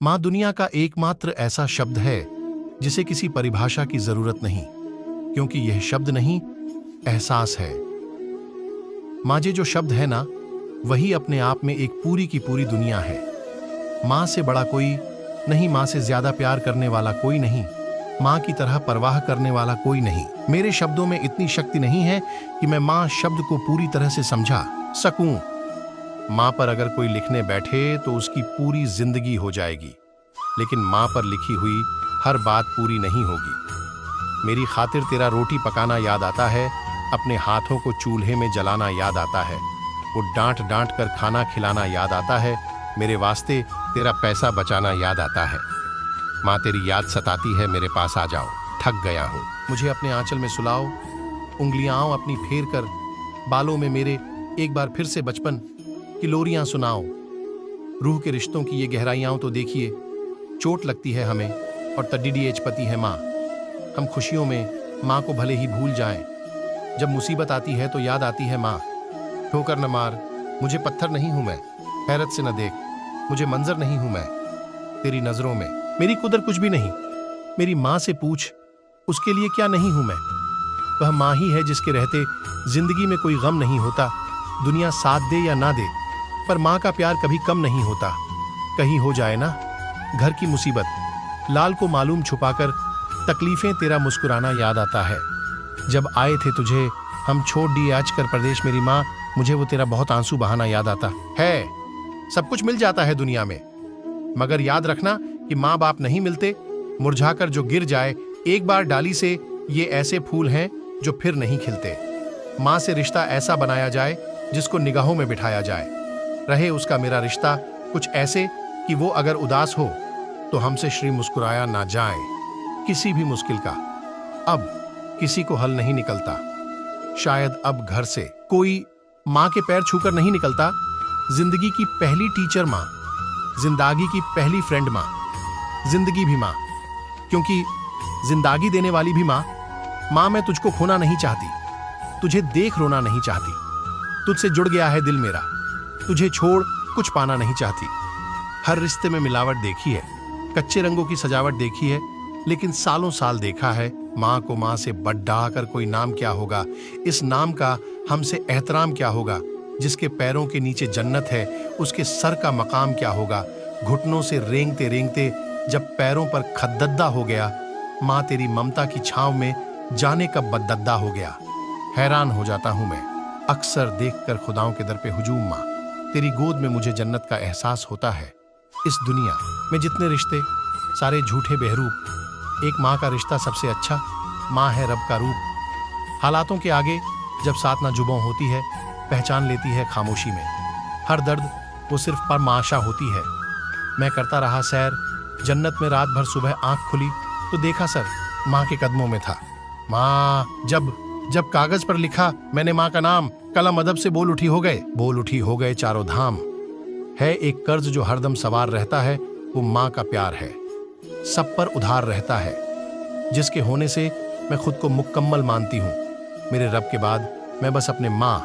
माँ दुनिया का एकमात्र ऐसा शब्द है जिसे किसी परिभाषा की जरूरत नहीं, क्योंकि यह शब्द नहीं, एहसास है। माँ जे जो शब्द है ना, वही अपने आप में एक पूरी की पूरी दुनिया है। माँ से बड़ा कोई नहीं, माँ से ज्यादा प्यार करने वाला कोई नहीं, माँ की तरह परवाह करने वाला कोई नहीं। मेरे शब्दों में इतनी शक्ति नहीं है कि मैं माँ शब्द को पूरी तरह से समझा सकूं। माँ पर अगर कोई लिखने बैठे तो उसकी पूरी जिंदगी हो जाएगी, लेकिन माँ पर लिखी हुई हर बात पूरी नहीं होगी। मेरी खातिर तेरा रोटी पकाना याद आता है, अपने हाथों को चूल्हे में जलाना याद आता है, वो डांट डांट कर खाना खिलाना याद आता है, मेरे वास्ते तेरा पैसा बचाना याद आता है। माँ तेरी याद सताती है, मेरे पास आ जाओ, थक गया हूँ। मुझे अपने आंचल में सुलाओ, उंगलियां अपनी फेर कर बालों में मेरे एक बार फिर से बचपन की लोरियां सुनाओ। रूह के रिश्तों की ये गहराइयां तो देखिए, चोट लगती है हमें और तडीडीएच पति है माँ। हम खुशियों में माँ को भले ही भूल जाएं, जब मुसीबत आती है तो याद आती है माँ। ठोकर न मार, मुझे पत्थर नहीं हूं मैं, हैरत से न देख, मुझे मंजर नहीं हूं मैं, तेरी नजरों में मेरी कुदर कुछ भी नहीं। मेरी माँ से पूछ, उसके लिए क्या नहीं हूं मैं। वह माँ ही है जिसके रहते जिंदगी में कोई गम नहीं होता, दुनिया साथ दे या ना दे, पर माँ का प्यार कभी कम नहीं होता। कहीं हो जाए ना घर की मुसीबत, लाल को मालूम छुपाकर तकलीफें तेरा मुस्कुराना याद आता है। जब आए थे तुझे हम छोड़ दिए आज कर प्रदेश मेरी माँ, मुझे वो तेरा बहुत आंसू बहाना याद आता है। सब कुछ मिल जाता है दुनिया में, मगर याद रखना कि माँ बाप नहीं मिलते। मुरझाकर जो गिर जाए एक बार डाली से, ये ऐसे फूल हैं जो फिर नहीं खिलते। माँ से रिश्ता ऐसा बनाया जाए जिसको निगाहों में बिठाया जाए। रहे उसका मेरा रिश्ता कुछ ऐसे कि वो अगर उदास हो तो हमसे श्री मुस्कुराया ना जाए। किसी भी मुश्किल का अब किसी को हल नहीं निकलता, शायद अब घर से कोई माँ के पैर छूकर नहीं निकलता। जिंदगी की पहली टीचर माँ, जिंदगी की पहली फ्रेंड माँ, जिंदगी भी माँ, क्योंकि जिंदगी देने वाली भी माँ। माँ मैं तुझको खोना नहीं चाहती, तुझे देख रोना नहीं चाहती, तुझसे जुड़ गया है दिल मेरा, तुझे छोड़ कुछ पाना नहीं चाहती। हर रिश्ते में मिलावट देखी है, कच्चे रंगों की सजावट देखी है, लेकिन सालों साल देखा है माँ को माँ से बढ़ा कर कोई नाम क्या होगा, इस नाम का हमसे एहतराम क्या होगा। जिसके पैरों के नीचे जन्नत है उसके सर का मकाम क्या होगा। घुटनों से रेंगते रेंगते जब पैरों पर खद्दद्दा हो गया, माँ तेरी ममता की छांव में जाने कब बद्दद्दा हो गया। हैरान हो जाता हूं मैं अक्सर देखकर खुदाओं के दर पे हुजूम माँ, तेरी गोद में मुझे जन्नत का एहसास होता है। इस दुनिया में जितने रिश्ते सारे झूठे बहरूप, एक माँ का रिश्ता सबसे अच्छा। माँ है रब का रूप, हालातों के आगे जब साथ ना जुबां होती है, पहचान लेती है खामोशी में। हर दर्द वो सिर्फ परमाशा होती है। मैं करता रहा सैर जन्नत में, रात भर सुबह आंख खुली तो देखा सर माँ के कदमों में था। माँ जब जब कागज पर लिखा मैंने माँ का नाम, कलम अदब से बोल उठी हो गए चारों धाम। है एक कर्ज जो हरदम सवार रहता है, वो माँ का प्यार है, सब पर उधार रहता है, जिसके होने से मैं खुद को मुकम्मल मानती हूँ। मेरे रब के बाद मैं बस अपने माँ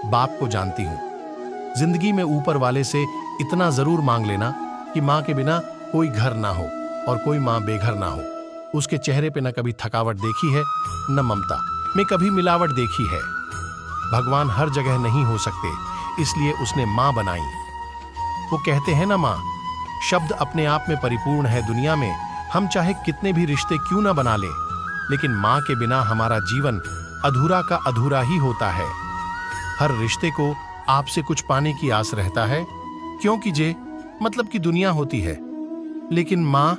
बाप को जानती हूँ। जिंदगी में ऊपर वाले से इतना जरूर मांग लेना कि माँ के बिना कोई घर ना हो और कोई माँ बेघर ना हो। उसके चेहरे पे न कभी थकावट देखी है, न ममता में कभी मिलावट देखी है। भगवान हर जगह नहीं हो सकते, इसलिए उसने माँ बनाई। वो कहते हैं ना माँ शब्द अपने आप में परिपूर्ण है दुनिया में। हम चाहे कितने भी रिश्ते क्यों ना बना लें, लेकिन माँ के बिना हमारा जीवन अधूरा का अधूरा ही होता है। हर रिश्ते को आपसे कुछ पाने की आस रहता है, क्योंकि जे मतलब की दुनिया होती है, लेकिन माँ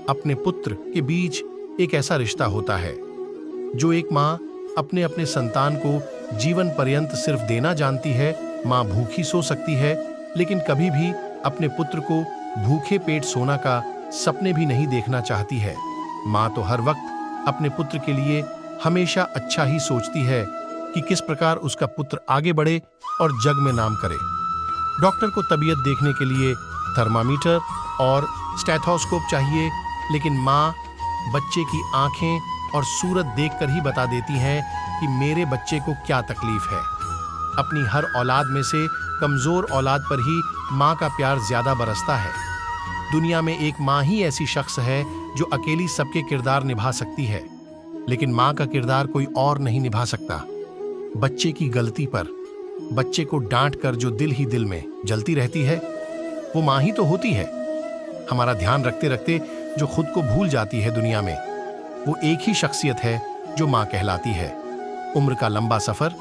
अपने पुत्र के बीच एक ऐसा रिश्ता होता है जो एक माँ अपने अपने संतान को जीवन पर्यंत सिर्फ देना जानती है। माँ भूखी सो सकती है, लेकिन कभी भी अपने पुत्र को भूखे पेट सोना का सपने भी नहीं देखना चाहती है। माँ तो हर वक्त अपने पुत्र के लिए हमेशा अच्छा ही सोचती है कि किस प्रकार उसका पुत्र आगे बढ़े और जग में नाम करे। डॉक्टर को तबीयत देखने के लिए थर्मामीटर और स्टेथोस्कोप चाहिए, लेकिन माँ बच्चे की आंखें और सूरत देखकर ही बता देती हैं कि मेरे बच्चे को क्या तकलीफ है। अपनी हर औलाद में से कमजोर औलाद पर ही माँ का प्यार ज्यादा बरसता है। दुनिया में एक माँ ही ऐसी शख्स है जो अकेली सबके किरदार निभा सकती है, लेकिन माँ का किरदार कोई और नहीं निभा सकता। बच्चे की गलती पर बच्चे को डांट कर जो दिल ही दिल में जलती रहती है, वो माँ ही तो होती है। हमारा ध्यान रखते रखते जो खुद को भूल जाती है दुनिया में, वो एक ही शख्सियत है जो माँ कहलाती है। उम्र का लंबा सफर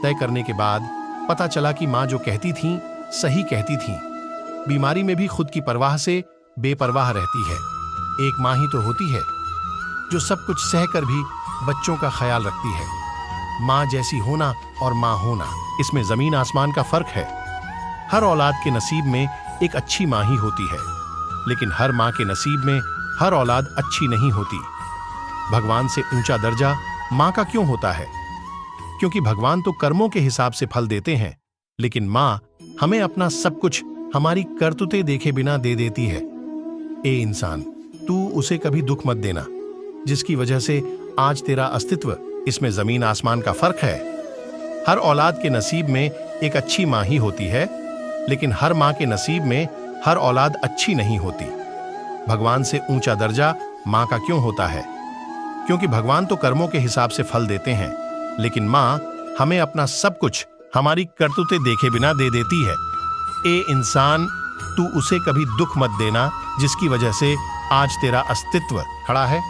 तय करने के बाद पता चला कि माँ जो कहती थीं सही कहती थीं। बीमारी में भी खुद की परवाह से बेपरवाह रहती है। एक माँ ही तो होती है जो सब कुछ सहकर भी बच्चों का ख्याल रखती है। माँ जैसी होना और माँ होना, इसमें जमीन आसमान का फर्क है। हर औलाद के नसीब में एक अच्छी माँ ही होती है, लेकिन हर माँ के नसीब में हर औलाद अच्छी नहीं होती। भगवान से ऊंचा दर्जा माँ का क्यों होता है? क्योंकि भगवान तो कर्मों के हिसाब से फल देते हैं, लेकिन माँ हमें अपना सब कुछ हमारी करतूतें देखे बिना दे देती है। ए इंसान, तू उसे कभी दुख मत देना जिसकी वजह से आज तेरा अस्तित्व, इसमें जमीन आसमान का फर्क है। हर औलाद के नसीब में एक अच्छी माँ ही होती है, लेकिन हर माँ के नसीब में हर औलाद अच्छी नहीं होती। भगवान से ऊंचा दर्जा माँ का क्यों होता है? क्योंकि भगवान तो कर्मों के हिसाब से फल देते हैं, लेकिन माँ हमें अपना सब कुछ हमारी करतूतें देखे बिना दे देती है। ए इंसान, तू उसे कभी दुख मत देना जिसकी वजह से आज तेरा अस्तित्व खड़ा है,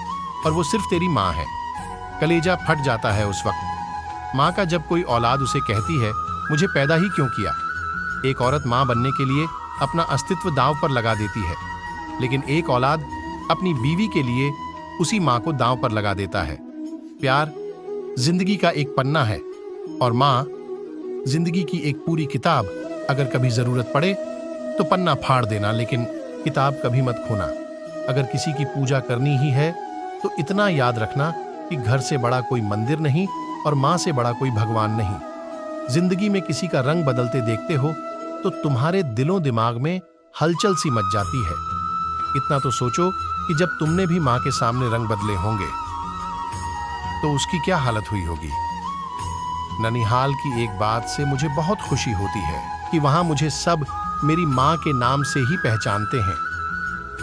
और वो सिर्फ तेरी माँ है। कलेजा फट जाता है उस वक्त माँ का जब कोई औलाद उसे कहती है, मुझे पैदा ही क्यों किया। एक औरत माँ बनने के लिए अपना अस्तित्व दांव पर लगा देती है, लेकिन एक औलाद अपनी बीवी के लिए उसी माँ को दांव पर लगा देता है। प्यार जिंदगी का एक पन्ना है और माँ जिंदगी की एक पूरी किताब। अगर कभी जरूरत पड़े तो पन्ना फाड़ देना, लेकिन किताब कभी मत खोना। अगर किसी की पूजा करनी ही है तो इतना याद रखना कि घर से बड़ा कोई मंदिर नहीं और माँ से बड़ा कोई भगवान नहीं। जिंदगी में किसी का रंग बदलते देखते हो तो तुम्हारे दिलों दिमाग में हलचल सी मच जाती है। इतना तो सोचो कि जब तुमने भी माँ के सामने रंग बदले होंगे तो उसकी क्या हालत हुई होगी। ननिहाल की एक बात से मुझे बहुत खुशी होती है कि वहां मुझे सब मेरी माँ के नाम से ही पहचानते हैं।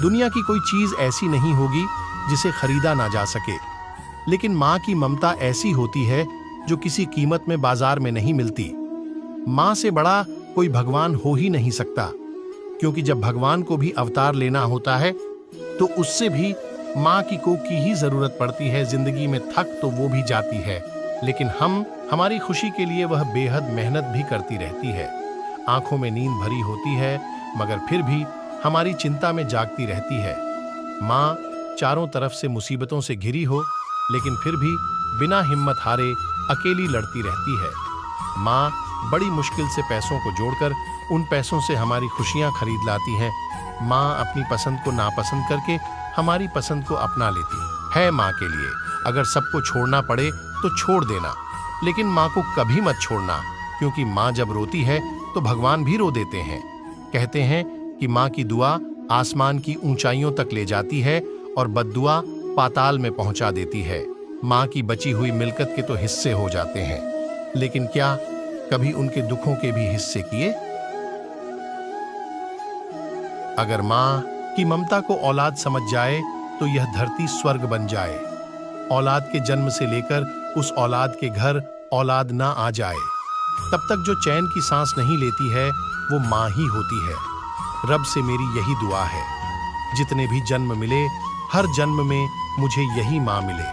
दुनिया की कोई चीज ऐसी नहीं होगी जिसे खरीदा ना जा सके, लेकिन माँ की ममता ऐसी होती है जो किसी कीमत में बाजार में नहीं मिलती। माँ से बड़ा कोई भगवान हो ही नहीं सकता, क्योंकि जब भगवान को भी अवतार लेना होता है तो उससे भी माँ की को की ही जरूरत पड़ती है। जिंदगी में थक तो वो भी जाती है, लेकिन हमारी खुशी के लिए वह बेहद मेहनत भी करती रहती है। आंखों में नींद भरी होती है, मगर फिर भी हमारी चिंता में जागती रहती है। माँ चारों तरफ से मुसीबतों से घिरी हो, लेकिन फिर भी बिना हिम्मत हारे अकेली लड़ती रहती है। माँ बड़ी मुश्किल से पैसों को जोड़कर उन पैसों से हमारी खुशियाँ खरीद लाती है। माँ अपनी पसंद को नापसंद करके हमारी पसंद को अपना लेती है। माँ के लिए अगर सबको छोड़ना पड़े तो छोड़ देना, लेकिन माँ को कभी मत छोड़ना, क्योंकि माँ जब रोती है तो भगवान भी रो देते हैं। कहते हैं कि माँ की दुआ आसमान की ऊंचाइयों तक ले जाती है और बद्दुआ पाताल में पहुंचा देती है। माँ की बची हुई मिल्कत के तो हिस्से हो जाते हैं, लेकिन क्या कभी उनके दुखों के भी हिस्से किए? अगर माँ की ममता को औलाद समझ जाए तो यह धरती स्वर्ग बन जाए। औलाद के जन्म से लेकर उस औलाद के घर औलाद ना आ जाए, तब तक जो चैन की सांस नहीं लेती है वो माँ ही होती है। रब से मेरी यही दुआ है, जितने भी जन्म मिले हर जन्म में मुझे यही माँ मिले।